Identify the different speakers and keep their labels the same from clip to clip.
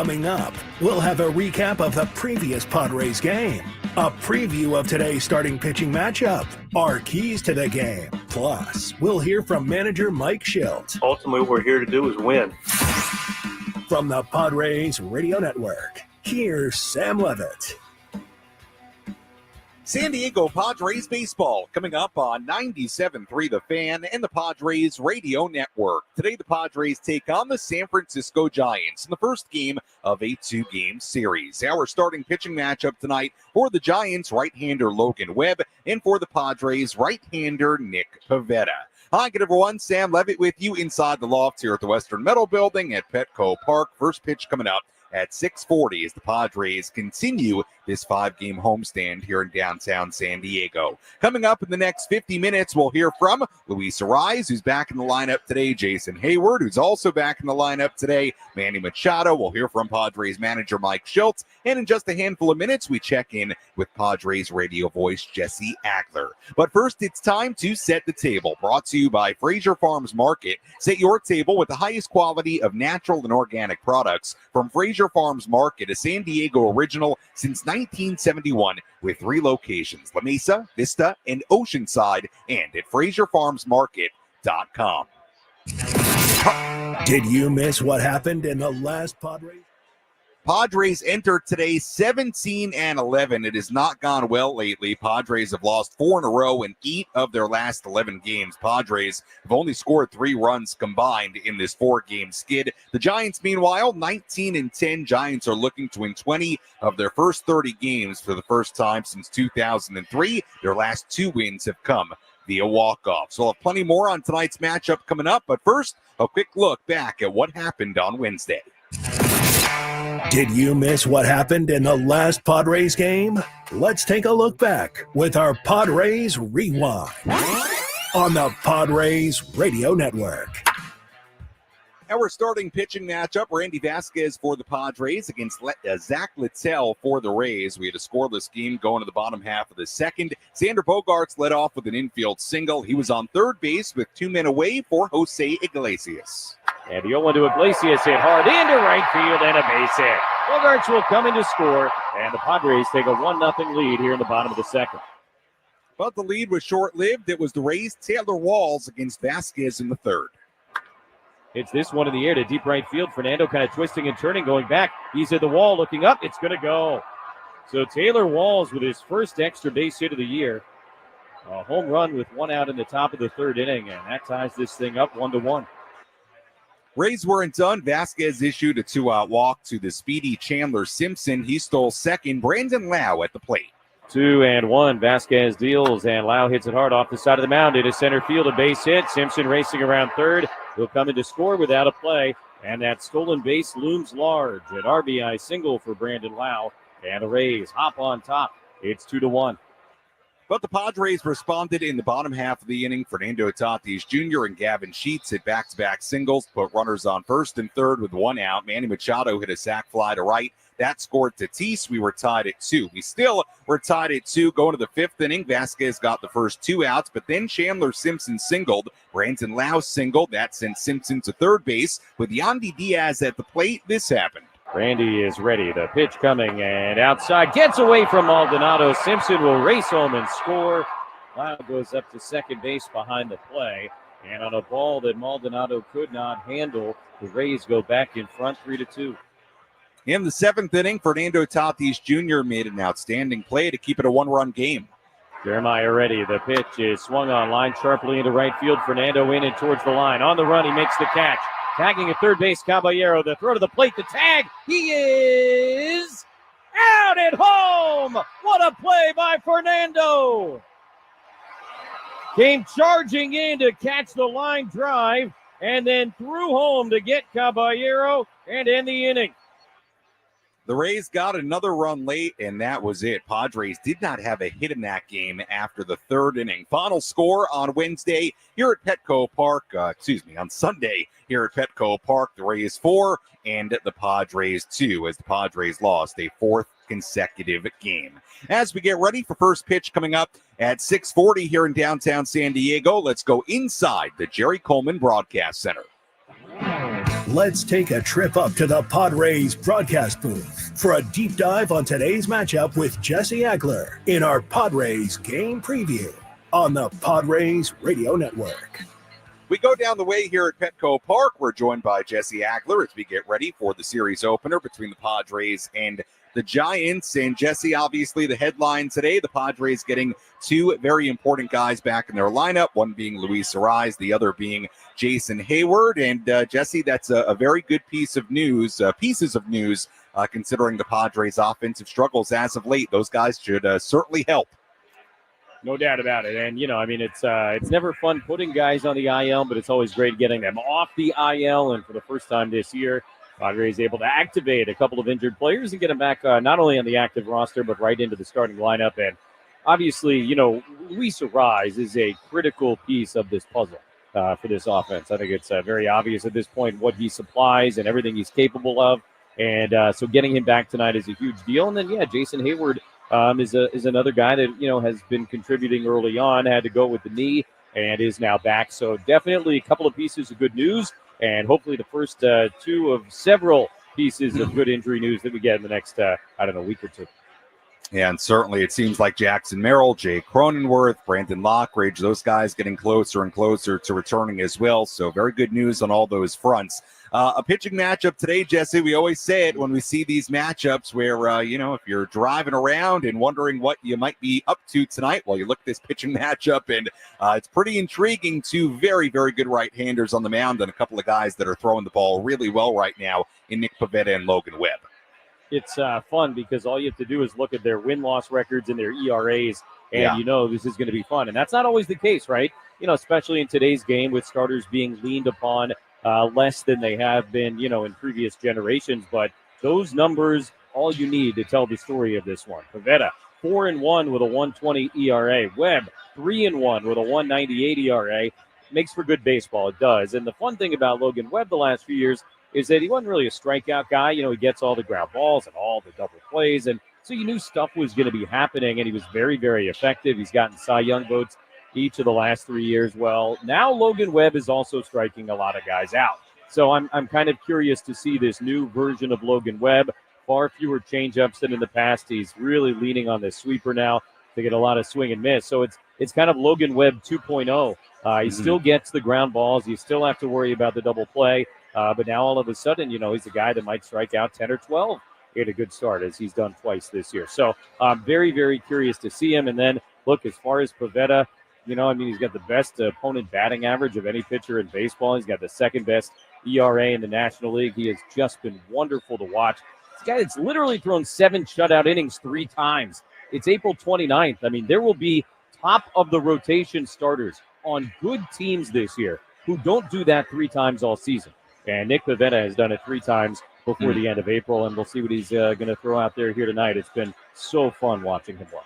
Speaker 1: Coming up, we'll have a recap of the previous Padres game, a preview of today's starting pitching matchup, our keys to the game. Plus, we'll hear from manager Mike Shildt.
Speaker 2: Ultimately, what we're here to do is win.
Speaker 1: From the Padres Radio Network, here's Sam Levitt.
Speaker 3: San Diego Padres baseball coming up on 97.3 The Fan and the Padres Radio Network. Today, the Padres take on the San Francisco Giants in the first game of a two-game series. Our starting pitching matchup tonight for the Giants, right-hander Logan Webb, and for the Padres, right-hander Nick Pivetta. Hi, good everyone. Sam Levitt with you inside the loft here at the Western Metal Building at Petco Park. First pitch coming up at 6:40 as the Padres continue this 5-game homestand here in downtown San Diego. Coming up in the next 50 minutes, we'll hear from Luis Arraez, who's back in the lineup today, Jason Heyward, who's also back in the lineup today, Manny Machado. We'll hear from Padres manager Mike Shildt, and in just a handful of minutes, we check in with Padres radio voice Jesse Agler. But first, it's time to set the table. Brought to you by Fraser Farms Market. Set your table with the highest quality of natural and organic products from Fraser Farms Market, a San Diego original since 1971 with 3 locations, La Mesa, Vista, and Oceanside, and at FraserFarmsMarket.com.
Speaker 1: Did you miss what happened in the last Padres?
Speaker 3: Padres entered today 17-11. It has not gone well lately. Padres have lost 4 in a row in 8 of their last 11 games. Padres have only scored 3 runs combined in this 4-game skid. The Giants, meanwhile, 19-10. Giants are looking to win 20 of their first 30 games for the first time since 2003. Their last 2 wins have come via walk-off. So we'll have plenty more on tonight's matchup coming up. But first, a quick look back at what happened on Wednesday.
Speaker 1: Did you miss what happened in the last Padres game? Let's take a look back with our Padres Rewind on the Padres Radio Network.
Speaker 3: Our starting pitching matchup, Randy Vasquez for the Padres against Zach Littell for the Rays. We had a scoreless game going to the bottom half of the second. Xander Bogaerts led off with an infield single. He was on third base with 2 men away for Jose Iglesias.
Speaker 4: And the 0-1 to Iglesias hit hard into right field and a base hit. Bogaerts will come in to score, and the Padres take a 1-0 lead here in the bottom of the second.
Speaker 3: But the lead was short-lived. It was the Rays' Taylor Walls against Vasquez in the third.
Speaker 4: It's this one in the air to deep right field. Fernando kind of twisting and turning, going back. He's at the wall, looking up. It's going to go. So Taylor Walls with his first extra base hit of the year. A home run with 1 out in the top of the third inning, and that ties this thing up 1-1.
Speaker 3: Rays weren't done. Vasquez issued a 2-out walk to the speedy Chandler Simpson. He stole second. Brandon Lau at the plate.
Speaker 4: 2-1. Vasquez deals, and Lau hits it hard off the side of the mound into center field. A base hit. Simpson racing around third. He'll come in to score without a play, and that stolen base looms large. An RBI single for Brandon Lau, and the Rays hop on top. It's 2-1.
Speaker 3: But the Padres responded in the bottom half of the inning. Fernando Tatis Jr. and Gavin Sheets hit back-to-back singles, put runners on first and third with 1 out. Manny Machado hit a sac fly to right. That scored Tatis. We were tied at 2. We still were tied at 2 going to the 5th inning. Vasquez got the first 2 outs, but then Chandler Simpson singled. Brandon Lau singled. That sent Simpson to third base. With Yandy Diaz at the plate, this happened.
Speaker 4: Randy is ready. The pitch coming, and outside. Gets away from Maldonado. Simpson will race home and score. Lau goes up to second base behind the play. And on a ball that Maldonado could not handle, the Rays go back in front 3-2.
Speaker 3: In the 7th inning, Fernando Tatis Jr. made an outstanding play to keep it a 1-run game.
Speaker 4: Jeremiah ready. The pitch is swung on line sharply into right field. Fernando in and towards the line. On the run, he makes the catch. Tagging at third base, Caballero. The throw to the plate, the tag. He is out at home. What a play by Fernando. Came charging in to catch the line drive and then threw home to get Caballero and end the inning.
Speaker 3: The Rays got another run late, and that was it. Padres did not have a hit in that game after the 3rd inning. Final score on Wednesday here at Petco Park, on Sunday here at Petco Park, the Rays 4 and the Padres 2, as the Padres lost a 4th consecutive game. As we get ready for first pitch coming up at 6:40 here in downtown San Diego, let's go inside the Jerry Coleman Broadcast Center.
Speaker 1: Let's take a trip up to the Padres broadcast booth for a deep dive on today's matchup with Jesse Agler in our Padres game preview on the Padres Radio Network.
Speaker 3: We go down the way here at Petco Park. We're joined by Jesse Agler as we get ready for the series opener between the Padres and the Giants. And Jesse, obviously the headline today, the Padres getting 2 very important guys back in their lineup, one being Luis Arraez, the other being Jason Heyward. And Jesse, that's a very good pieces of news, considering the Padres' offensive struggles as of late. Those guys should certainly help.
Speaker 4: No doubt about it. And, it's never fun putting guys on the IL, but it's always great getting them off the IL. And for the first time this year, Padres able to activate a couple of injured players and get them back not only on the active roster, but right into the starting lineup. And obviously, Luis Arraez is a critical piece of this puzzle for this offense. I think it's very obvious at this point what he supplies and everything he's capable of. And so getting him back tonight is a huge deal. And then, Jason Heyward is another guy that, has been contributing early on, had to go with the knee, and is now back. So definitely a couple of pieces of good news, and hopefully the first two of several pieces of good injury news that we get in the next, week or two.
Speaker 3: And certainly it seems like Jackson Merrill, Jay Cronenworth, Brandon Lockridge, those guys getting closer and closer to returning as well. So very good news on all those fronts. A pitching matchup today, Jesse. We always say it when we see these matchups where, if you're driving around and wondering what you might be up to tonight, well, you look at this pitching matchup, and it's pretty intriguing. Two very, very good right-handers on the mound and a couple of guys that are throwing the ball really well right now in Nick Pivetta and Logan Webb.
Speaker 4: It's fun because all you have to do is look at their win-loss records and their ERAs, and this is going to be fun. And that's not always the case, right? Especially in today's game with starters being leaned upon less than they have been, in previous generations. But those numbers, all you need to tell the story of this one. Pivetta, 4-1 with a 1.20 ERA. Webb, 3-1 with a 1.98 ERA. Makes for good baseball, it does. And the fun thing about Logan Webb the last few years is that he wasn't really a strikeout guy. He gets all the ground balls and all the double plays. And so you knew stuff was going to be happening, and he was very, very effective. He's gotten Cy Young votes each of the last 3 years. Well, now Logan Webb is also striking a lot of guys out. So I'm kind of curious to see this new version of Logan Webb. Far fewer changeups than in the past. He's really leaning on this sweeper now to get a lot of swing and miss. So it's kind of Logan Webb 2.0. He still gets the ground balls. You still have to worry about the double play. But now all of a sudden, he's a guy that might strike out 10 or 12 at a good start, as he's done twice this year. So I'm very, very curious to see him. And then, look, as far as Pivetta, he's got the best opponent batting average of any pitcher in baseball. He's got the second best ERA in the National League. He has just been wonderful to watch. This guy that's literally thrown 7 shutout innings 3 times. It's April 29th. There will be top of the rotation starters on good teams this year who don't do that 3 times all season. And Nick Pivetta has done it 3 times before the end of April, and we'll see what he's going to throw out there here tonight. It's been so fun watching him play.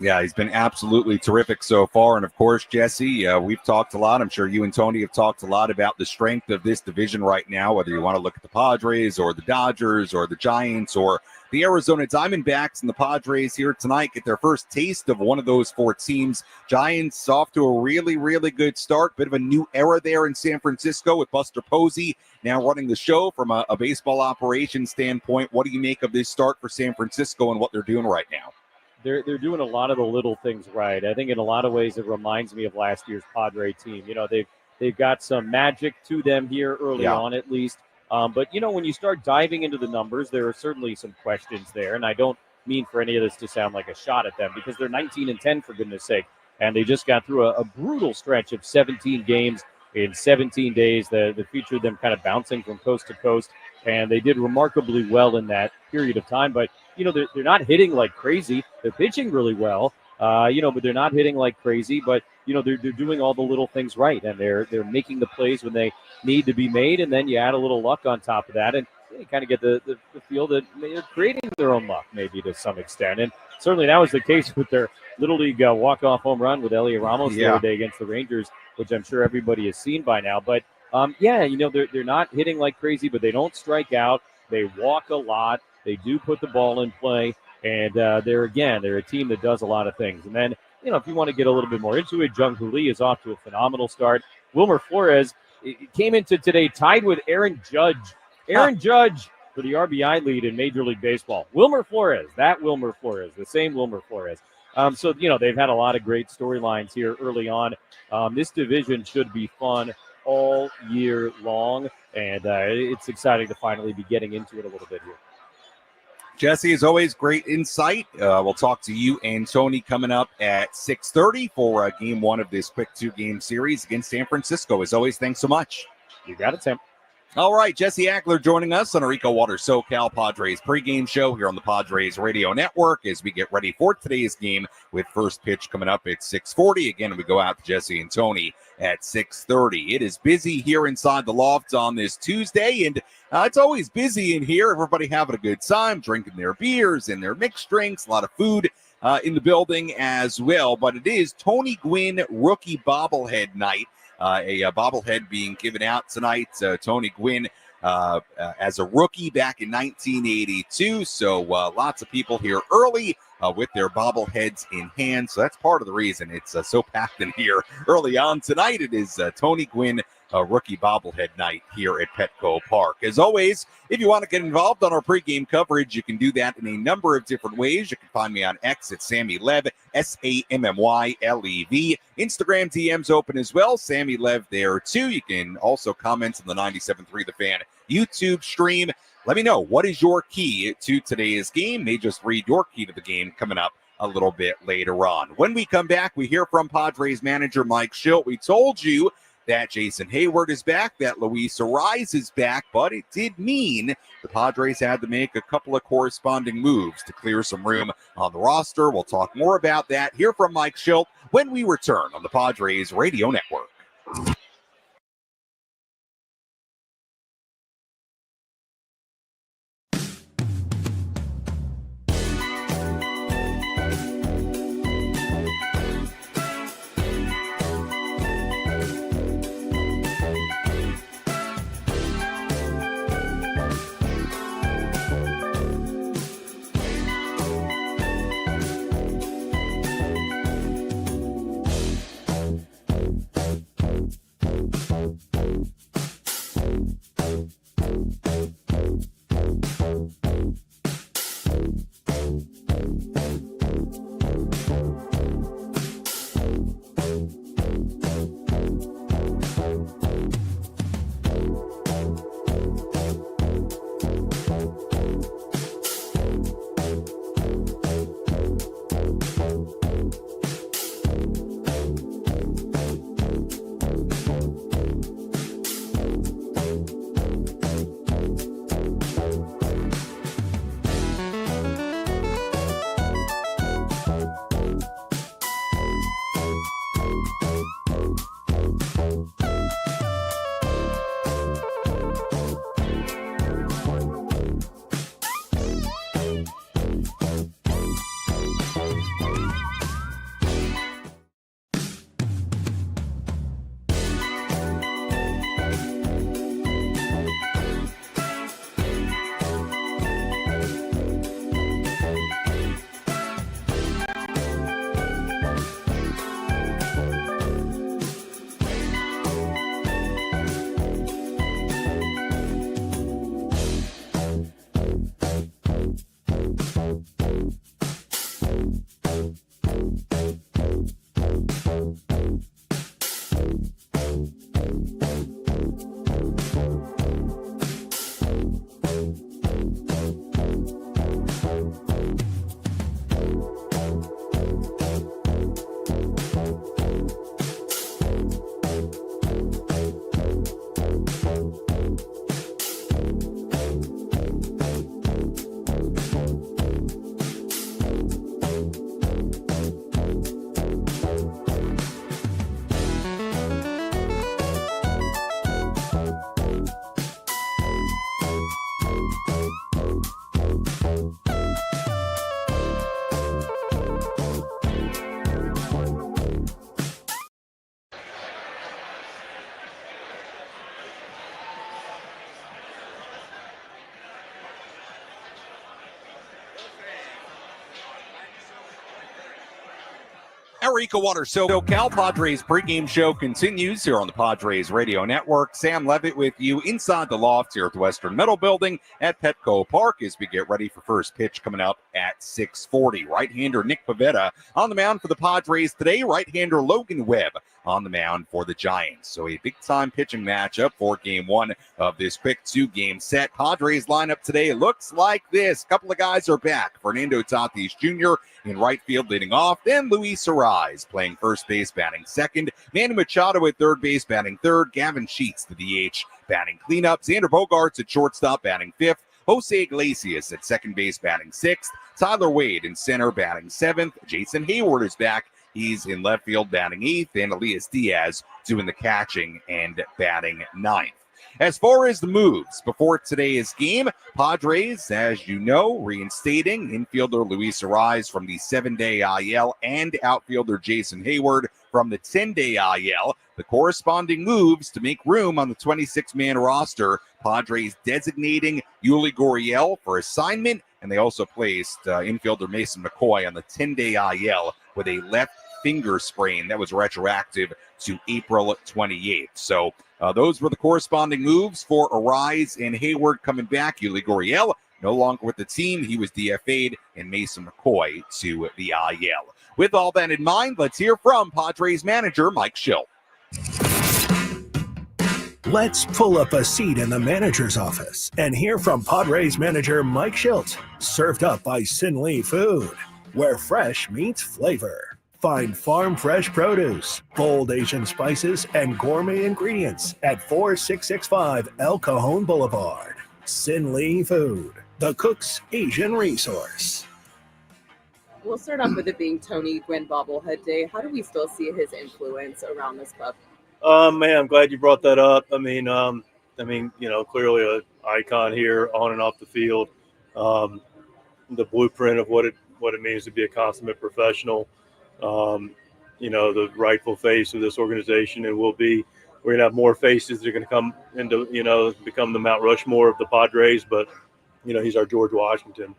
Speaker 3: Yeah, he's been absolutely terrific so far. And, of course, Jesse, we've talked a lot. I'm sure you and Tony have talked a lot about the strength of this division right now, whether you want to look at the Padres or the Dodgers or the Giants or the Arizona Diamondbacks. And the Padres here tonight get their first taste of one of those 4 teams. Giants off to a really, really good start. Bit of a new era there in San Francisco with Buster Posey now running the show from a baseball operations standpoint. What do you make of this start for San Francisco and what they're doing right now?
Speaker 4: They're doing a lot of the little things right. I think in a lot of ways it reminds me of last year's Padre team. They've got some magic to them here early on at least. But, when you start diving into the numbers, there are certainly some questions there. And I don't mean for any of this to sound like a shot at them because they're 19-10, for goodness sake. And they just got through a brutal stretch of 17 games in 17 days that featured them kind of bouncing from coast to coast. And they did remarkably well in that period of time. But, they're not hitting like crazy. They're pitching really well, but they're not hitting like crazy. But, they're doing all the little things right. And they're making the plays when they need to be made. And then you add a little luck on top of that. And you kind of get the feel that they're creating their own luck maybe to some extent. And certainly that was the case with their Little League walk-off home run with Elliot Ramos the other day against the Rangers, which I'm sure everybody has seen by now. But, they're not hitting like crazy, but they don't strike out. They walk a lot. They do put the ball in play. And they're a team that does a lot of things. And then, if you want to get a little bit more into it, Jung Hoo Lee is off to a phenomenal start. Wilmer Flores came into today tied with Aaron Judge. Aaron Judge for the RBI lead in Major League Baseball. Wilmer Flores, the same Wilmer Flores. So, they've had a lot of great storylines here early on. This division should be fun all year long, and it's exciting to finally be getting into it a little bit here.
Speaker 3: Jesse, as always, great insight. We'll talk to you and Tony coming up at 6:30 for Game 1 of this quick 2-game series against San Francisco. As always, thanks so much.
Speaker 4: You got it, Tim.
Speaker 3: All right, Jesse Agler joining us on our EcoWater SoCal Padres pregame show here on the Padres Radio Network as we get ready for today's game with first pitch coming up at 6:40. Again, we go out to Jesse and Tony at 6:30. It is busy here inside the loft on this Tuesday, and it's always busy in here. Everybody having a good time, drinking their beers and their mixed drinks, a lot of food in the building as well. But it is Tony Gwynn Rookie Bobblehead Night. A bobblehead being given out tonight. Tony Gwynn as a rookie back in 1982. So lots of people here early with their bobbleheads in hand. So that's part of the reason it's so packed in here early on tonight. It is Tony Gwynn Rookie Bobblehead Night here at Petco Park. As always, if you want to get involved on our pregame coverage, you can do that in a number of different ways. You can find me on X at Sammy Lev, SammyLev. Instagram DMs open as well. Sammy Lev there too. You can also comment on the 97.3 The Fan YouTube stream. Let me know, what is your key to today's game? May just read your key to the game coming up a little bit later on. When we come back, we hear from Padres manager Mike Shildt. We told you that Jason Heyward is back, that Luis Arraez is back, but it did mean the Padres had to make a couple of corresponding moves to clear some room on the roster. We'll talk more about that. Hear from Mike Shildt when we return on the Padres Radio Network. Our EcoWater SoCal Padres pregame show continues here on the Padres Radio Network. Sam Levitt with you inside the loft here at the Western Metal Building at Petco Park as we get ready for first pitch coming up at 6:40. Right-hander Nick Pivetta on the mound for the Padres today. Right-hander Logan Webb on the mound for the Giants. So a big-time pitching matchup for Game 1 of this quick two-game set. Padres lineup today looks like this. A couple of guys are back. Fernando Tatis Jr. in right field leading off. Then Luis Arraez playing first base, batting second. Manny Machado at third base, batting third. Gavin Sheets, the DH, batting cleanup. Xander Bogaerts at shortstop, batting fifth. Jose Iglesias at second base, batting sixth. Tyler Wade in center, batting seventh. Jason Heyward is back. He's in left field batting 8th, and Elias Diaz doing the catching and batting 9th. As far as the moves before today's game, Padres, as you know, reinstating infielder Luis Arraez from the 7-day IL and outfielder Jason Heyward from the 10-day IL. The corresponding moves to make room on the 26-man roster, Padres designating Yuli Gurriel for assignment, and they also placed infielder Mason McCoy on the 10-day IL with a left finger sprain that was retroactive to April 28th. So those were the corresponding moves for Arraez and Hayward coming back. Yuli Gurriel no longer with the team. He was DFA'd, and Mason McCoy to the IL. With all that in mind, let's hear from Padres manager Mike Shildt.
Speaker 1: Let's pull up a seat in the manager's office and hear from Padres manager Mike Shildt. Served up by Sin Lee Food, where fresh meets flavor. Find farm fresh produce, bold Asian spices, and gourmet ingredients at 4665 El Cajon Boulevard. Sin Lee Food, the cook's Asian resource.
Speaker 5: We'll start off with it being Tony Gwynn bobblehead day. How do we still see his influence around this club?
Speaker 6: Man, I'm glad you brought that up. I mean, clearly an icon here on and off the field. The blueprint of what it means to be a consummate professional. The rightful face of this organization, and we're going to have more faces that are going to come into, become the Mount Rushmore of the Padres, but, he's our George Washington.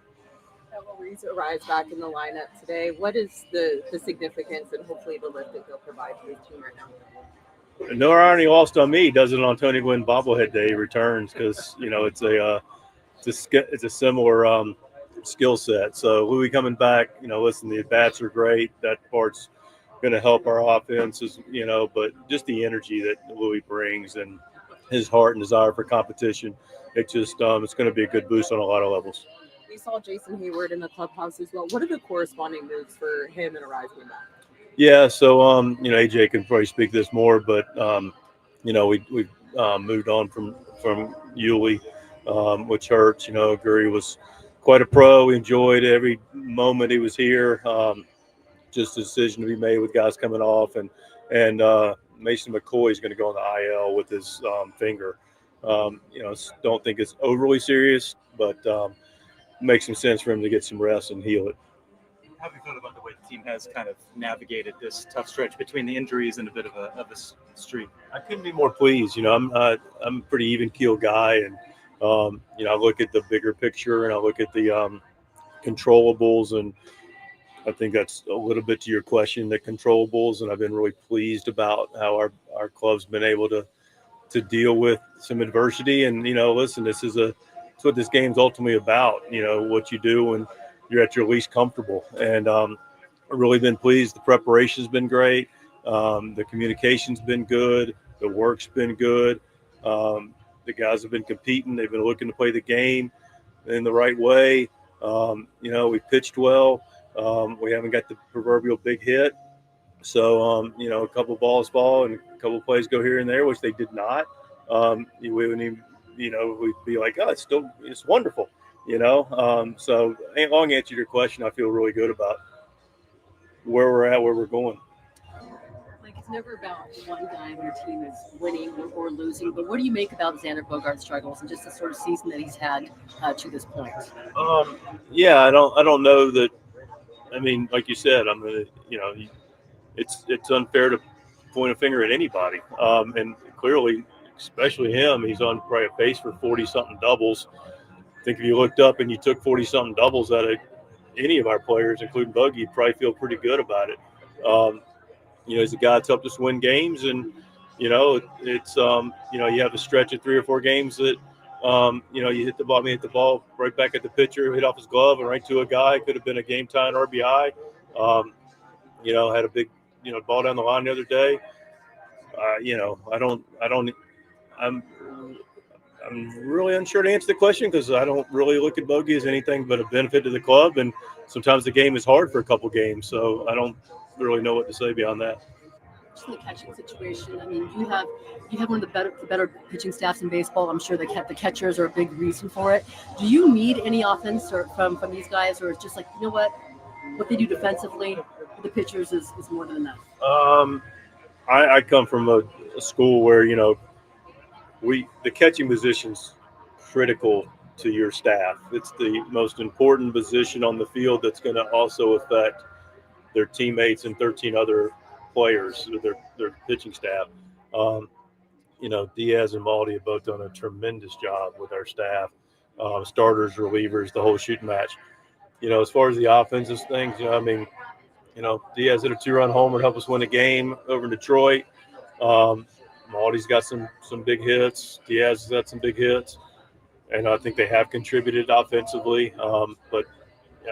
Speaker 5: Luis Arraez back in the lineup today. What is the significance and hopefully the lift that he'll provide to his team right now?
Speaker 6: No irony lost on me. He does it on Tony Gwynn bobblehead day. He returns because, it's a similar skill set. So Louis coming back, listen, the at-bats are great. That part's going to help our offenses, but just the energy that Louis brings and his heart and desire for competition, it's going to be a good boost on a lot of levels.
Speaker 5: We saw Jason Heyward in the clubhouse as well. What are the corresponding moves for him and Arraez being back?
Speaker 6: Yeah, so, AJ can probably speak this more, but, we've moved on from Yuli, which hurts. Gurry was quite a pro. We enjoyed every moment he was here. Just a decision to be made with guys coming off, and Mason McCoy is going to go on the IL with his finger. Don't think it's overly serious, but makes some sense for him to get some rest and heal it.
Speaker 7: How do you feel about the way the team has kind of navigated this tough stretch between the injuries and a bit of a streak?
Speaker 6: I couldn't be more pleased. I'm a pretty even-keeled guy, and I look at the bigger picture and I look at the controllables, and I think that's a little bit to your question, the controllables, and I've been really pleased about how our club's been able to deal with some adversity. And, listen, it's what this game's ultimately about, what you do when you're at your least comfortable. And I've really been pleased. The preparation's been great. The communication's been good. The work's been good. The guys have been competing. They've been looking to play the game in the right way. We pitched well. We haven't got the proverbial big hit. So, a couple balls fall and a couple plays go here and there, which they did not. We wouldn't even, we'd be like, oh, it's wonderful, So, long answer to your question, I feel really good about where we're at, where we're going.
Speaker 8: It's never about one guy on your team is winning or losing, but what do you make about Xander Bogaerts' struggles and just the sort of season that he's had to this point?
Speaker 6: I don't know that. I mean, like you said, it's unfair to point a finger at anybody, and clearly, especially him, he's on probably a pace for 40-something doubles. I think if you looked up and you took 40-something doubles out of any of our players, including Buggy, you'd probably feel pretty good about it. He's a guy that's helped us win games, and you have a stretch of 3 or 4 games that you hit the ball right back at the pitcher, hit off his glove and right to a guy. Could have been a game time RBI. Had a big ball down the line the other day. I'm really unsure to answer the question because I don't really look at Bogey as anything but a benefit to the club, and sometimes the game is hard for a couple games, so I don't really know what to say beyond that.
Speaker 8: Just in the catching situation, I mean, you have one of the better pitching staffs in baseball. I'm sure the catchers are a big reason for it. Do you need any offense from these guys, or it's just like, what they do defensively the pitchers is more than enough?
Speaker 6: I come from a school where, the catching position's critical to your staff. It's the most important position on the field that's going to also affect their teammates and 13 other players, their pitching staff. Diaz and Maldi have both done a tremendous job with our staff, starters, relievers, the whole shooting match. As far as the offensive things, Diaz hit a 2-run homer to help us win a game over in Detroit. Maldi's got some big hits. Diaz has got some big hits. And I think they have contributed offensively. But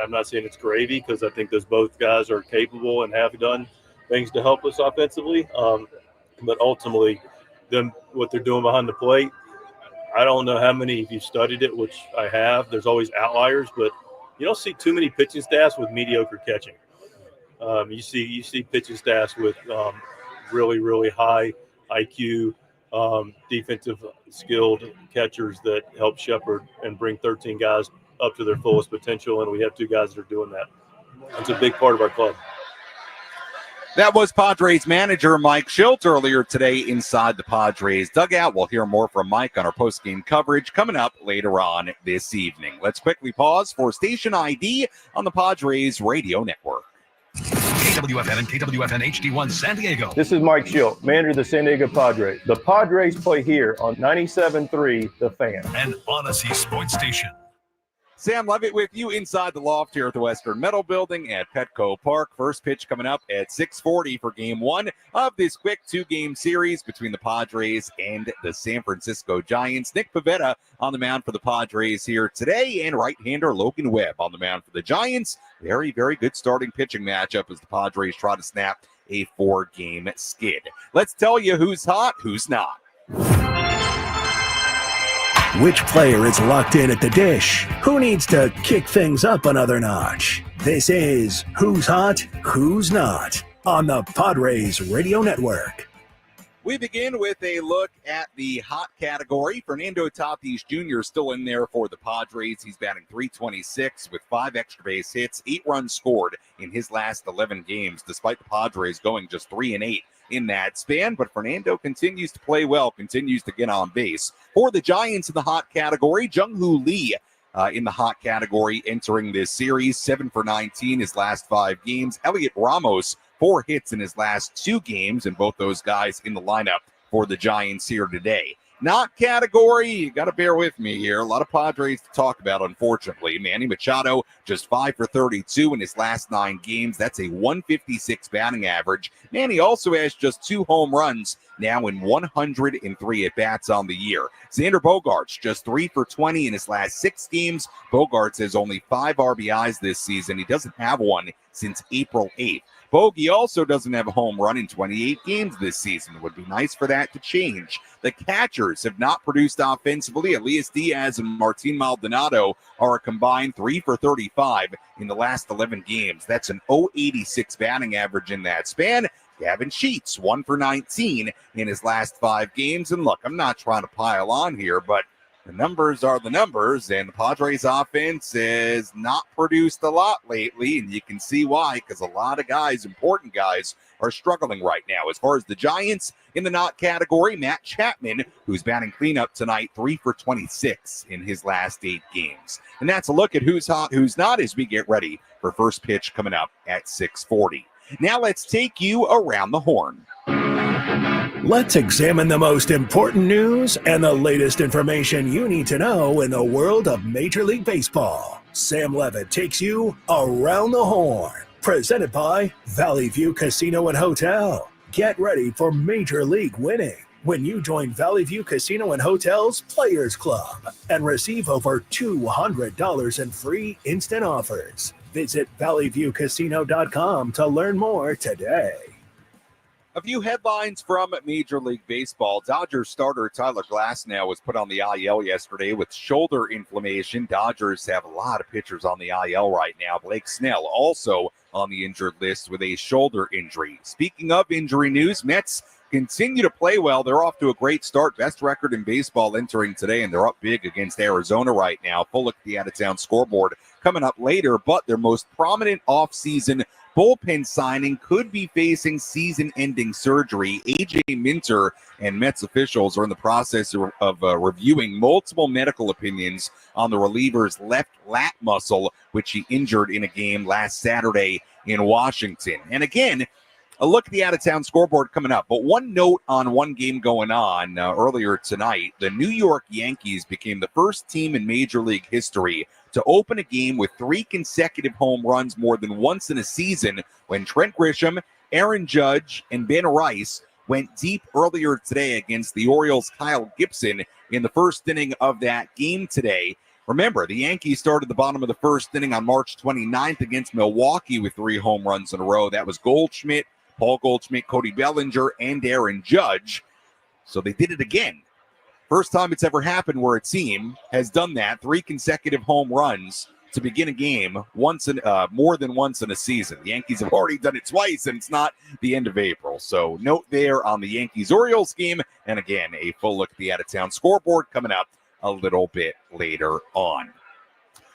Speaker 6: I'm not saying it's gravy because I think those both guys are capable and have done things to help us offensively. But ultimately, what they're doing behind the plate, I don't know how many, if you've studied it, which I have, there's always outliers, but you don't see too many pitching staffs with mediocre catching. You see pitching staffs with really, really high IQ, defensive skilled catchers that help shepherd and bring 13 guys up to their fullest potential, and we have 2 guys that are doing that. It's a big part of our club.
Speaker 3: That was Padres manager Mike Shildt earlier today inside the Padres dugout. We'll hear more from Mike on our postgame coverage coming up later on this evening. Let's quickly pause for station ID on the Padres radio network.
Speaker 9: KWFN and KWFN HD1 San Diego.
Speaker 10: This is Mike Shildt, manager of the San Diego Padres. The Padres play here on 97.3 The Fan.
Speaker 9: And Odyssey Sports Station.
Speaker 3: Sam Levitt with you inside the loft here at the Western Metal Building at Petco Park. First pitch coming up at 6:40 for Game 1 of this quick 2-game series between the Padres and the San Francisco Giants. Nick Pivetta on the mound for the Padres here today, and right-hander Logan Webb on the mound for the Giants. Very, very good starting pitching matchup as the Padres try to snap a 4-game skid. Let's tell you who's hot, who's not.
Speaker 1: Which player is locked in at the dish? Who needs to kick things up another notch? This is Who's Hot, Who's Not on the Padres Radio Network.
Speaker 3: We begin with a look at the hot category. Fernando Tatis Jr. still in there for the Padres. He's batting .326 with 5 extra base hits, 8 runs scored in his last 11 games, despite the Padres going just 3-8 in that span. But Fernando continues to play well, continues to get on base. For the Giants in the hot category, Jung-Hoo Lee in the hot category entering this series, 7 for 19 his last 5 games. Elliot Ramos, 4 hits in his last 2 games, and both those guys in the lineup for the Giants here today. Not category, you got to bear with me here. A lot of Padres to talk about, unfortunately. Manny Machado, just 5 for 32 in his last 9 games. That's a .156 batting average. Manny also has just 2 home runs now in 103 at-bats on the year. Xander Bogaerts, just 3 for 20 in his last 6 games. Bogaerts has only 5 RBIs this season. He doesn't have one since April 8th. Bogey also doesn't have a home run in 28 games this season. It would be nice for that to change. The catchers have not produced offensively. Elias Diaz and Martin Maldonado are a combined 3 for 35 in the last 11 games. That's an .086 batting average in that span. Gavin Sheets, 1 for 19 in his last 5 games. And look, I'm not trying to pile on here, but the numbers are the numbers, and the Padres offense has not produced a lot lately, and you can see why, because a lot of guys, important guys, are struggling right now. As far as the Giants in the not category, Matt Chapman, who's batting cleanup tonight, 3 for 26 in his last 8 games. And that's a look at who's hot, who's not, as we get ready for first pitch coming up at 6:40. Now let's take you around the horn.
Speaker 1: Let's examine the most important news and the latest information you need to know in the world of Major League Baseball. Sam Levitt takes you around the horn. Presented by Valley View Casino and Hotel. Get ready for Major League winning when you join Valley View Casino and Hotel's Players Club and receive over $200 in free instant offers. Visit valleyviewcasino.com to learn more today.
Speaker 3: A few headlines from Major League Baseball. Dodgers starter Tyler Glasnow was put on the IL yesterday with shoulder inflammation. Dodgers have a lot of pitchers on the IL right now. Blake Snell also on the injured list with a shoulder injury. Speaking of injury news, Mets continue to play well. They're off to a great start. Best record in baseball entering today, and they're up big against Arizona right now. Full look at the out-of-town scoreboard coming up later, but their most prominent offseason bullpen signing could be facing season-ending surgery. A.J. Minter and Mets officials are in the process of reviewing multiple medical opinions on the reliever's left lat muscle, which he injured in a game last Saturday in Washington. And again, a look at the out-of-town scoreboard coming up. But one note on one game going on earlier tonight, the New York Yankees became the first team in Major League history to open a game with 3 consecutive home runs more than once in a season when Trent Grisham, Aaron Judge, and Ben Rice went deep earlier today against the Orioles' Kyle Gibson in the first inning of that game today. Remember, the Yankees started the bottom of the first inning on March 29th against Milwaukee with 3 home runs in a row. That was Goldschmidt, Paul Goldschmidt, Cody Bellinger, and Aaron Judge. So they did it again. First time it's ever happened where a team has done that, 3 consecutive home runs to begin a game more than once in a season. The Yankees have already done it twice, and it's not the end of April. So note there on the Yankees-Orioles game. And again, a full look at the out-of-town scoreboard coming up a little bit later on.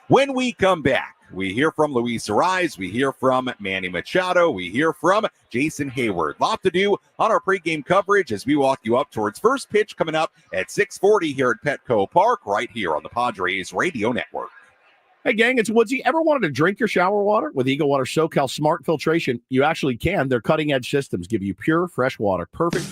Speaker 3: When we come back, we hear from Luis Arraez, we hear from Manny Machado, we hear from Jason Heyward. Lot to do on our pregame coverage as we walk you up towards first pitch coming up at 6:40 here at Petco Park, right here on the Padres Radio Network.
Speaker 11: Hey, gang, it's Woodsy. Ever wanted to drink your shower water? With EcoWater SoCal Smart Filtration, you actually can. Their cutting-edge systems give you pure, fresh water. Perfect.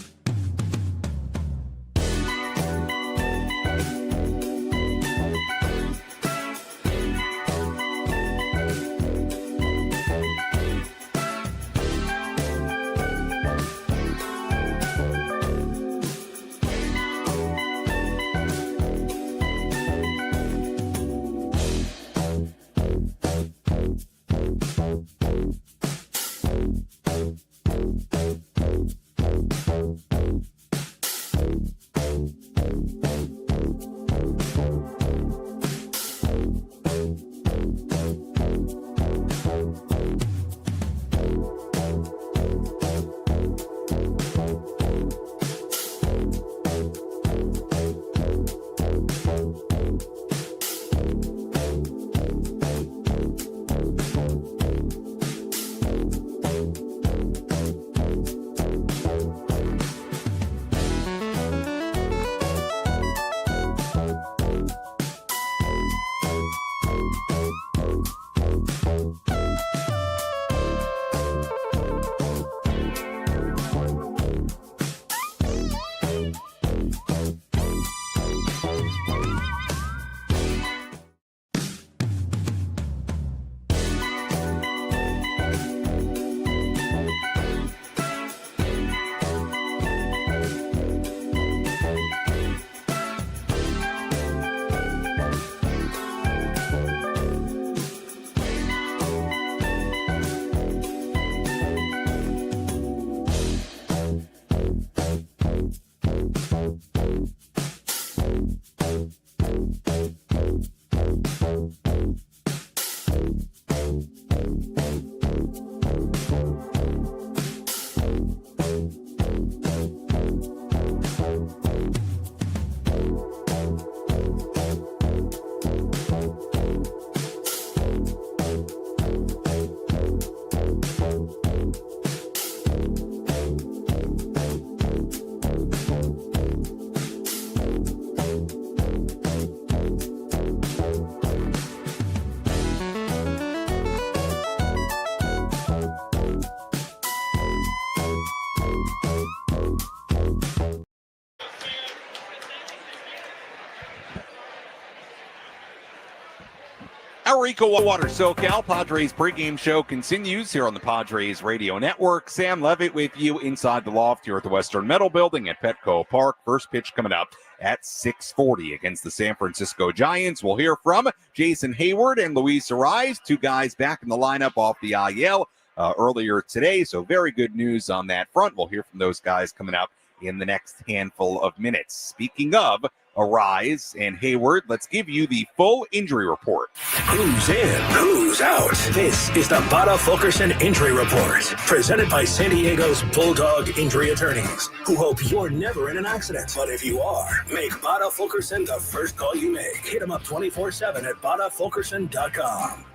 Speaker 3: Our EcoWater SoCal Padres pregame show continues here on the Padres Radio Network. Sam Levitt with you inside the loft here at the Western Metal Building at Petco Park. First pitch coming up at 6:40 against the San Francisco Giants. We'll hear from Jason Heyward and Luis Arraez, 2 guys back in the lineup off the IL earlier today. So very good news on that front. We'll hear from those guys coming up in the next handful of minutes. Speaking of Arraez and Hayward, let's give you the full injury report.
Speaker 1: Who's in? Who's out? This is the Bada Fulkerson Injury Report, presented by San Diego's Bulldog Injury Attorneys, who hope you're never in an accident. But if you are, make Bada Fulkerson the first call you make. Hit them up 24/7 at BadaFulkerson.com.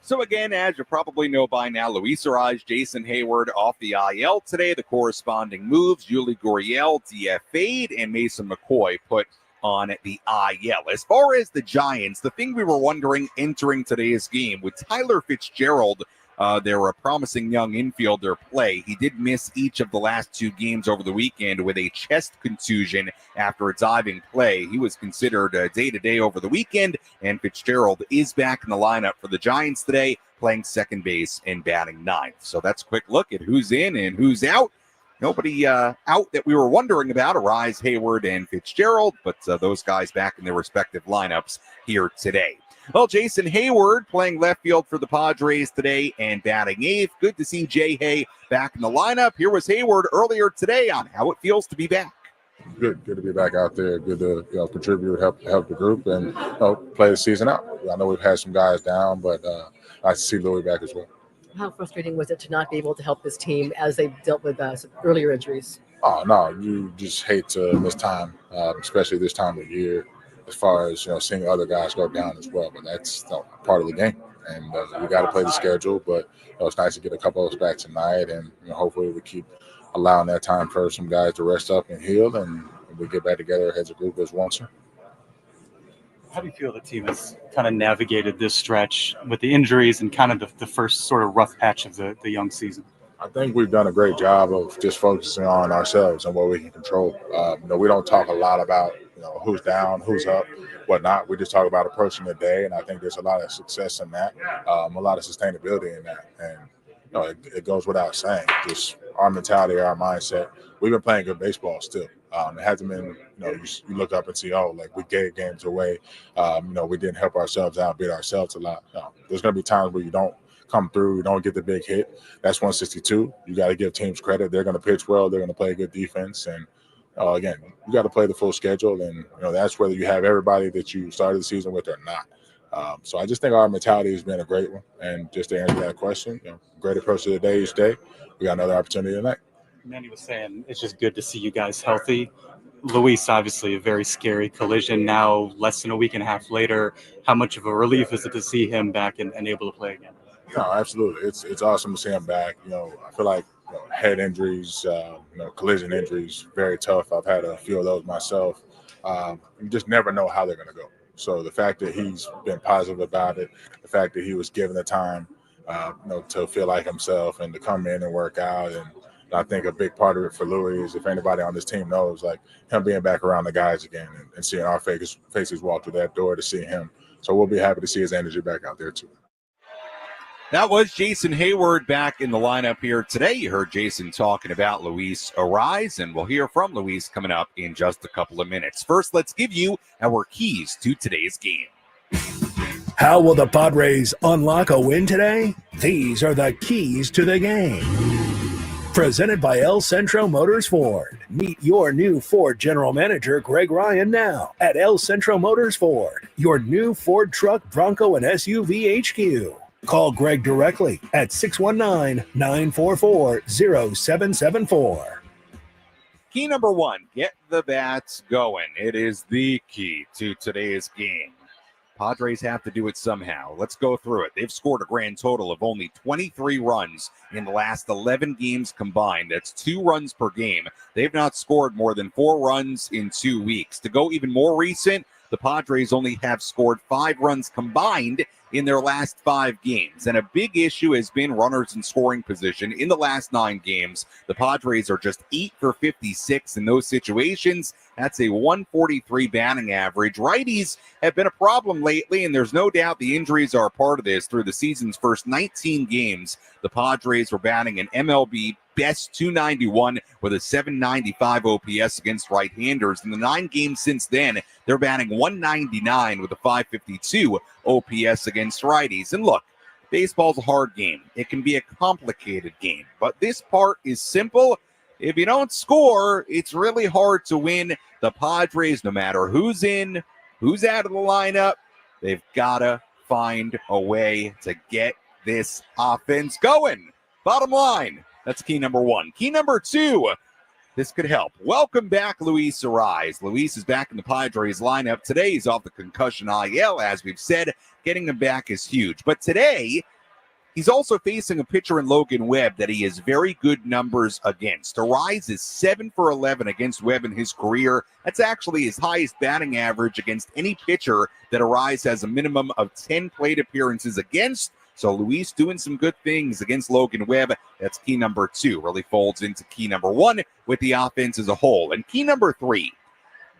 Speaker 3: So again, as you probably know by now, Luis Arraez, Jason Heyward off the IL today. The corresponding moves, Yuli Gurriel DFA'd, and Mason McCoy put on the IL. As far as the Giants, the thing we were wondering entering today's game with Tyler Fitzgerald, they're a promising young infielder play. He did miss each of the last 2 games over the weekend with a chest contusion after a diving play. He was considered day-to-day over the weekend, and Fitzgerald is back in the lineup for the Giants today, playing second base and batting 9th. So that's a quick look at who's in and who's out. Nobody out that we were wondering about, Arraez, Hayward, and Fitzgerald, but those guys back in their respective lineups here today. Well, Jason Heyward playing left field for the Padres today and batting 8th. Good to see Jay Hay back in the lineup. Here was Heyward earlier today on how it feels to be back.
Speaker 12: Good to be back out there. Good to contribute, help the group, and play the season out. I know we've had some guys down, but I see Louis back as well.
Speaker 8: How frustrating was it to not be able to help this team as they dealt with some earlier injuries?
Speaker 12: Oh no, you just hate to miss time, especially this time of year. As far as seeing other guys go down as well, but that's part of the game, and we got to play the schedule. But it's nice to get a couple of us back tonight, and hopefully we keep allowing that time for some guys to rest up and heal, and we get back together as a group as one.
Speaker 7: How do you feel the team has kind of navigated this stretch with the injuries and kind of the first sort of rough patch of the young season?
Speaker 12: I think we've done a great job of just focusing on ourselves and what we can control. We don't talk a lot about who's down, who's up, whatnot. We just talk about approaching the day, and I think there's a lot of success in that, a lot of sustainability in that. And it goes without saying, just our mentality, our mindset. We've been playing good baseball still. It hasn't been, you look up and see, we gave games away. We didn't help ourselves out, beat ourselves a lot. No, there's going to be times where you don't come through, you don't get the big hit. That's 162. You got to give teams credit. They're going to pitch well. They're going to play good defense. And again, you got to play the full schedule. And, that's whether you have everybody that you started the season with or not. So I just think our mentality has been a great one. And just to answer that question, great approach to the day each day. We got another opportunity tonight.
Speaker 7: Manny was saying it's just good to see you guys healthy. Luis, obviously a very scary collision. Now, less than a week and a half later, how much of a relief is it to see him back and able to play again?
Speaker 12: No, absolutely. It's awesome to see him back. I feel like head injuries, collision injuries, very tough. I've had a few of those myself. You just never know how they're going to go. So the fact that he's been positive about it, the fact that he was given the time, to feel like himself and to come in and work out. And I think a big part of it for Louis is, if anybody on this team knows, like him being back around the guys again and seeing our faces walk through that door to see him. So we'll be happy to see his energy back out there too.
Speaker 3: That was Jason Heyward back in the lineup here today. You heard Jason talking about Luis Arraez, and we'll hear from Luis coming up in just a couple of minutes. First, let's give you our keys to today's game.
Speaker 1: How will the Padres unlock a win today? These are the keys to the game. Presented by El Centro Motors Ford. Meet your new Ford General Manager, Greg Ryan, now at El Centro Motors Ford, your new Ford truck, Bronco, and SUV HQ. Call Greg directly at 619-944-0774.
Speaker 3: Key number 1, get the bats going. It is the key to today's game. Padres have to do it somehow. Let's go through it. They've scored a grand total of only 23 runs in the last 11 games combined. That's 2 runs per game. They've not scored more than 4 runs in 2 weeks. To go even more recent, the Padres only have scored 5 runs combined in their last 5 games. And a big issue has been runners in scoring position. In the last 9 games, the Padres are just 8 for 56 in those situations. That's a 143 batting average. Righties have been a problem lately, and there's no doubt the injuries are a part of this. Through the season's first 19 games, the Padres were batting an MLB best 291 with a 795 OPS against right-handers. In the 9 games since then, they're batting 199 with a 552 OPS against righties. And look, baseball's a hard game. It can be a complicated game, but this part is simple. If you don't score, it's really hard to win. The Padres, no matter who's in, who's out of the lineup, they've got to find a way to get this offense going. Bottom line, that's key number 1. Key number 2, this could help. Welcome back, Luis Arraez. Luis is back in the Padres lineup. Today he's off the concussion IL, as we've said. Getting him back is huge. But today, he's also facing a pitcher in Logan Webb that he has very good numbers against. Arraez is 7 for 11 against Webb in his career. That's actually his highest batting average against any pitcher that Arraez has a minimum of 10 plate appearances against. So Luis doing some good things against Logan Webb. That's key number 2. Really folds into key number 1 with the offense as a whole. And key number 3,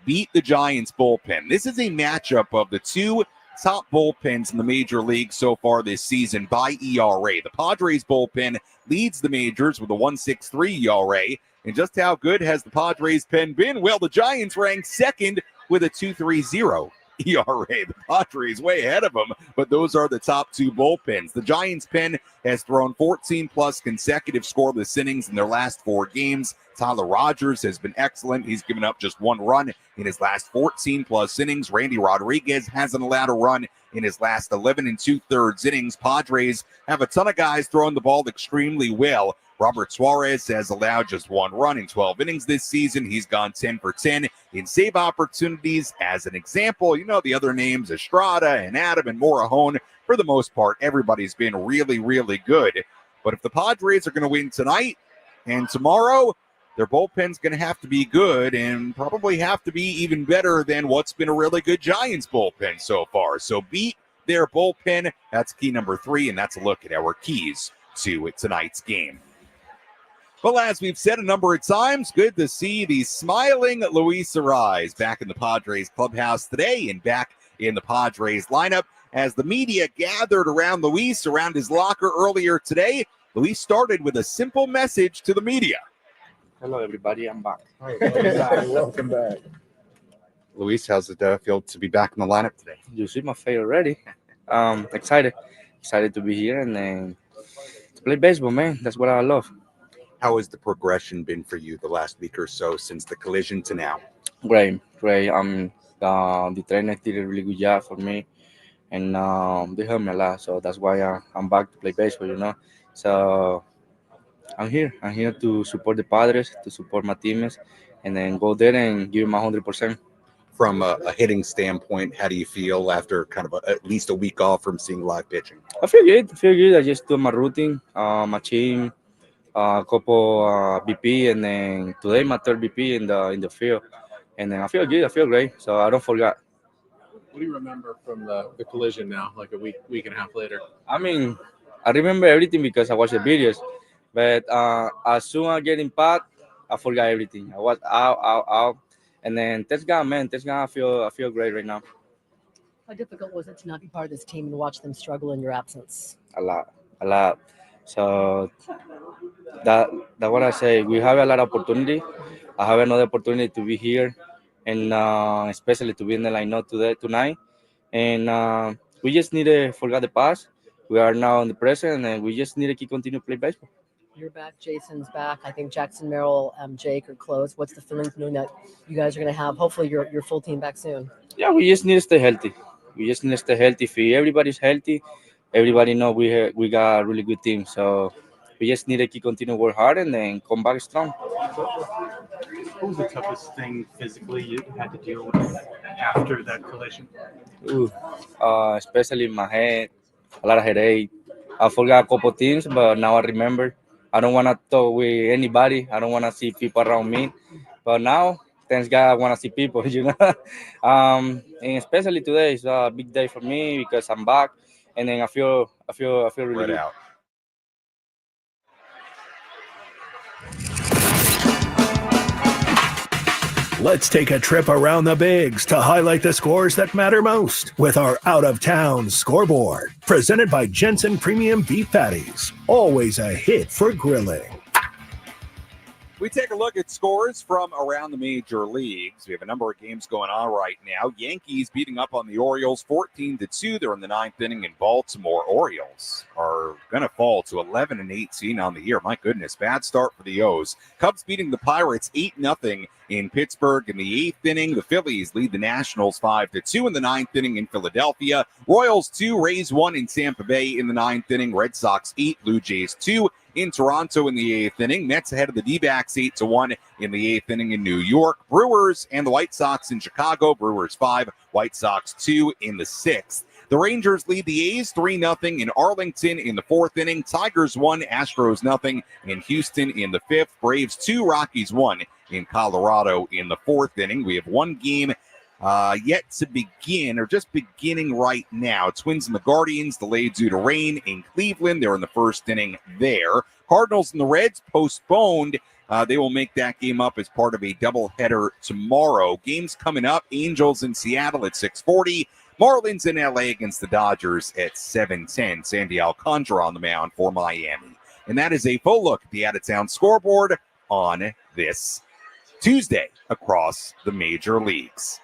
Speaker 3: beat the Giants bullpen. This is a matchup of the two top bullpens in the major league so far this season by ERA. The Padres bullpen leads the majors with a 1.63 ERA. And just how good has the Padres pen been? Well, the Giants rank second with a 2.30 ERA. The Padres way ahead of them, but those are the top two bullpens. The Giants pen has thrown 14-plus consecutive scoreless innings in their last 4 games. Tyler Rogers has been excellent. He's given up just 1 run in his last 14-plus innings. Randy Rodriguez hasn't allowed a run in his last 11 2/3 innings. Padres have a ton of guys throwing the ball extremely well. Robert Suarez has allowed just 1 run in 12 innings this season. He's gone 10 for 10 in save opportunities. As an example, you know the other names, Estrada and Adam and Morejon. For the most part, everybody's been really, really good. But if the Padres are going to win tonight and tomorrow, their bullpen's going to have to be good and probably have to be even better than what's been a really good Giants bullpen so far. So beat their bullpen. That's key number 3, and that's a look at our keys to tonight's game. Well, as we've said a number of times, good to see the smiling Luis Arraez back in the Padres clubhouse today and back in the Padres lineup. As the media gathered around Luis, around his locker earlier today, Luis started with a simple message to the media.
Speaker 13: Hello, everybody. I'm back.
Speaker 12: Welcome back.
Speaker 13: Luis, how's it feel to be back in the lineup today? You see my face already. Excited to be here and to play baseball, man. That's what I love.
Speaker 14: How has the progression been for you the last week or so since the collision to now?
Speaker 13: Great. The trainer did a really good job for me, and they helped me a lot. So that's why I'm back to play baseball, you know. So I'm here to support the Padres, to support my teammates, and then go there and give my 100%.
Speaker 14: From a hitting standpoint, how do you feel after kind of at least a week off from seeing live pitching?
Speaker 13: I feel good. I just do my routine, my team, a couple BP, and then today my 3rd BP in the field, and then I feel good. I feel great, so I don't forget.
Speaker 15: What do you remember from the collision now, like a week and a half later?
Speaker 13: I mean, I remember everything because I watched the videos, but as soon as I get in pad, I forgot everything. I was out, and then thanks God, man. Thanks God, I feel great right now.
Speaker 8: How difficult was it to not be part of this team and watch them struggle in your absence?
Speaker 13: A lot. So that what I say. We have a lot of opportunity. I have another opportunity to be here, and especially to be in the lineup tonight. And we just need to forget the past. We are now in the present, and we just need to continue to play baseball.
Speaker 8: You're back. Jason's back. I think Jackson, Merrill, Jake are close. What's the feeling knowing that you guys are going to have hopefully your full team back soon?
Speaker 13: Yeah, we just need to stay healthy. If everybody's healthy, everybody know we got a really good team. So we just need to continue to work hard and then come back strong.
Speaker 7: What was the toughest thing physically you had to deal with after that collision?
Speaker 13: Especially my head, a lot of headache. I forgot a couple things, but now I remember. I don't want to talk with anybody. I don't want to see people around me. But now, thanks God, I want to see people, you know. And especially today is a big day for me because I'm back, and then I feel really good.
Speaker 14: Out.
Speaker 1: Let's take a trip around the bigs to highlight the scores that matter most with our out-of-town scoreboard. Presented by Jensen Premium Beef Patties. Always a hit for grilling.
Speaker 3: We take a look at scores from around the major leagues. We have a number of games going on right now. Yankees beating up on the Orioles 14-2. They're in the 9th inning in Baltimore. Orioles are going to fall to 11-18 on the year. My goodness, bad start for the O's. Cubs beating the Pirates 8-0 in Pittsburgh in the 8th inning. The Phillies lead the Nationals 5-2 in the 9th inning in Philadelphia. Royals 2, Rays 1 in Tampa Bay in the 9th inning. Red Sox 8, Blue Jays 2 in Toronto in the 8th inning. Mets ahead of the D-backs 8-1 in the 8th inning in New York. Brewers and the White Sox in Chicago. Brewers 5, White Sox 2 in the 6th. The Rangers lead the A's 3-0 in Arlington in the 4th inning. Tigers 1, Astros 0 in Houston in the 5th. Braves 2, Rockies 1 in Colorado in the 4th inning. We have one game yet to begin, or just beginning right now. Twins and the Guardians delayed due to rain in Cleveland. They're in the 1st inning there. Cardinals and the Reds postponed. They will make that game up as part of a doubleheader tomorrow. Games coming up: Angels in Seattle at 6:40. Marlins in LA against the Dodgers at 7:10. Sandy Alcantara on the mound for Miami. And that is a full look at the out-of-town scoreboard on this Tuesday across the major leagues.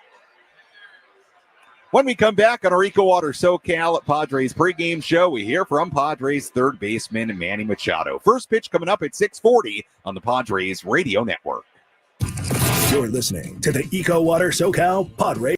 Speaker 3: When we come back on our EcoWater SoCal Padres pregame show, we hear from Padres third baseman Manny Machado. First pitch coming up at 6:40 on the Padres Radio Network.
Speaker 1: You're listening to the EcoWater SoCal Padres.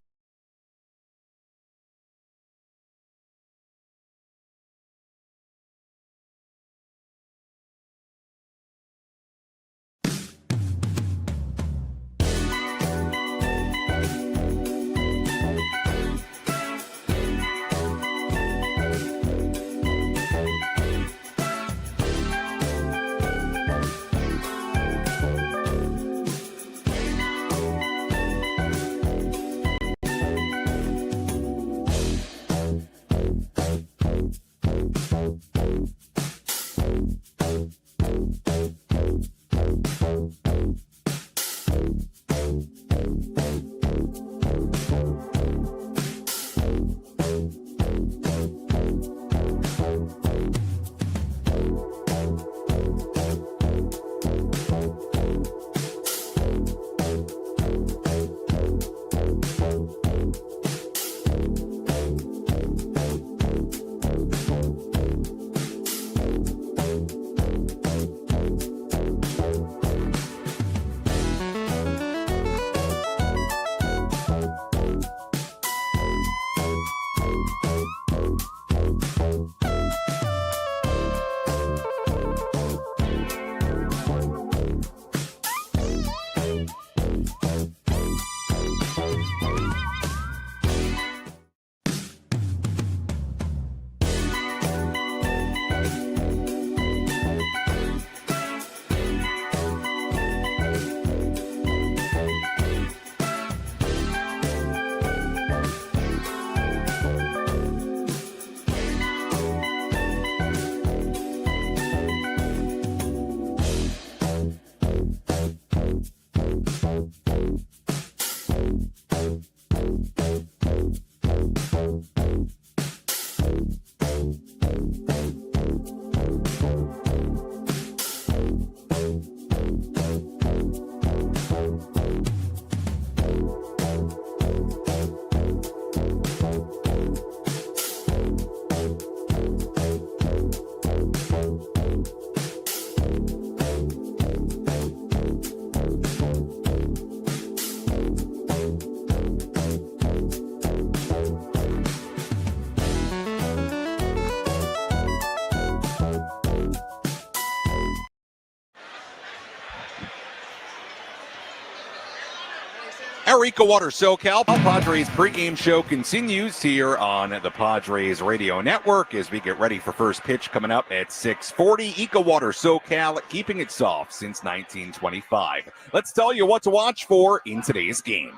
Speaker 3: Our EcoWater SoCal Padres pregame show continues here on the Padres Radio Network as we get ready for first pitch coming up at 6:40. EcoWater SoCal, keeping it soft since 1925. Let's tell you what to watch for in today's game.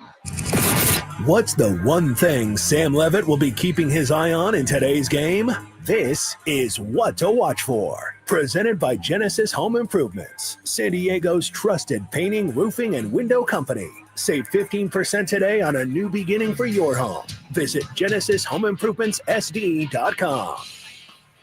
Speaker 1: What's the one thing Sam Levitt will be keeping his eye on in today's game? This is What to Watch For, presented by Genesis Home Improvements, San Diego's trusted painting, roofing, and window company. Save 15% today on a new beginning for your home. Visit GenesisHomeImprovementsSD.com.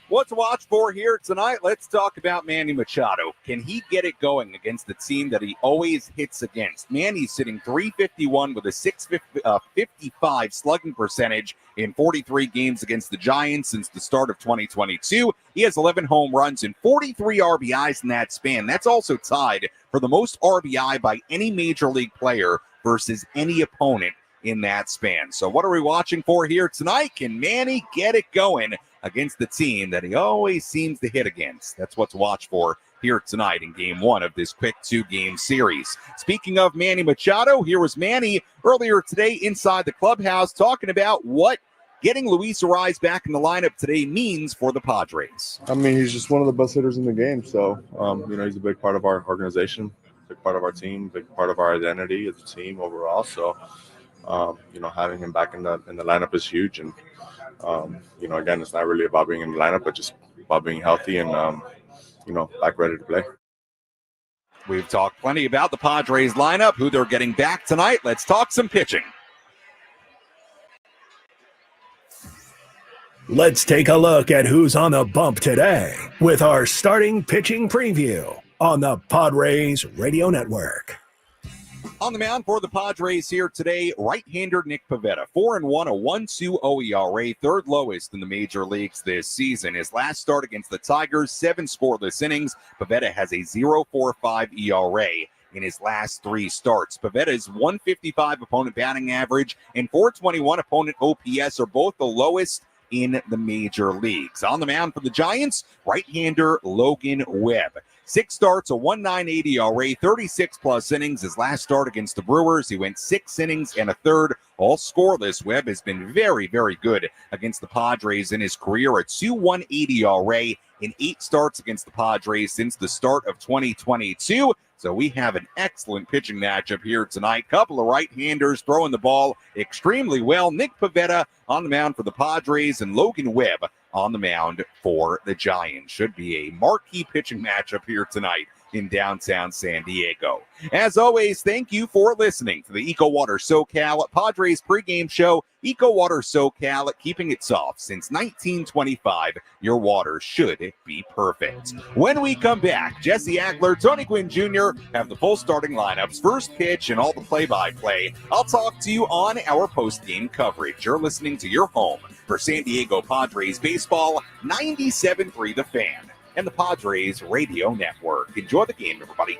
Speaker 3: What to watch for here tonight? Let's talk about Manny Machado. Can he get it going against the team that he always hits against? Manny's sitting .351 with a .655 slugging percentage in 43 games against the Giants since the start of 2022. He has 11 home runs and 43 RBIs in that span. That's also tied for the most RBI by any major league player versus any opponent in that span. So what are we watching for here tonight? Can Manny get it going against the team that he always seems to hit against? That's what to watch for here tonight in game one of this quick 2-game series. Speaking of Manny Machado, here was Manny earlier today inside the clubhouse talking about what getting Luis Arraez back in the lineup today means for the Padres.
Speaker 16: I mean, he's just one of the best hitters in the game. So, he's a big part of our organization, big part of our team, big part of our identity as a team overall. So, having him back in the lineup is huge. And, again, it's not really about being in the lineup, but just about being healthy and, back ready to play.
Speaker 3: We've talked plenty about the Padres lineup, who they're getting back tonight. Let's talk some pitching.
Speaker 1: Let's take a look at who's on the bump today with our starting pitching preview on the Padres Radio Network.
Speaker 3: On the mound for the Padres here today, right-hander Nick Pivetta, 4-1, a 1.20 ERA, third lowest in the major leagues this season. His last start against the Tigers, 7 scoreless innings. Pivetta has a 0.45 ERA in his last 3 starts. Pavetta's 155 opponent batting average and 421 opponent OPS are both the lowest in the major leagues. On the mound for the Giants, right-hander Logan Webb. 6 starts, a 1.98 ERA, 36-plus innings. His last start against the Brewers, he went 6 innings and a third, all scoreless. Webb has been very, very good against the Padres in his career. A 2.18 ERA in 8 starts against the Padres since the start of 2022. So we have an excellent pitching matchup here tonight. Couple of right-handers throwing the ball extremely well. Nick Pivetta on the mound for the Padres and Logan Webb on the mound for the Giants. Should be a marquee pitching matchup here tonight in downtown San Diego. As always, thank you for listening to the EcoWater SoCal Padres pregame show. EcoWater SoCal, keeping it soft since 1925. Your water should be perfect. When we come back, Jesse Agler, Tony Gwynn Jr. have the full starting lineups, first pitch, and all the play-by-play. I'll talk to you on our post-game coverage. You're listening to your home for San Diego Padres baseball, 97.3 The Fan and the Padres Radio Network. Enjoy the game, everybody.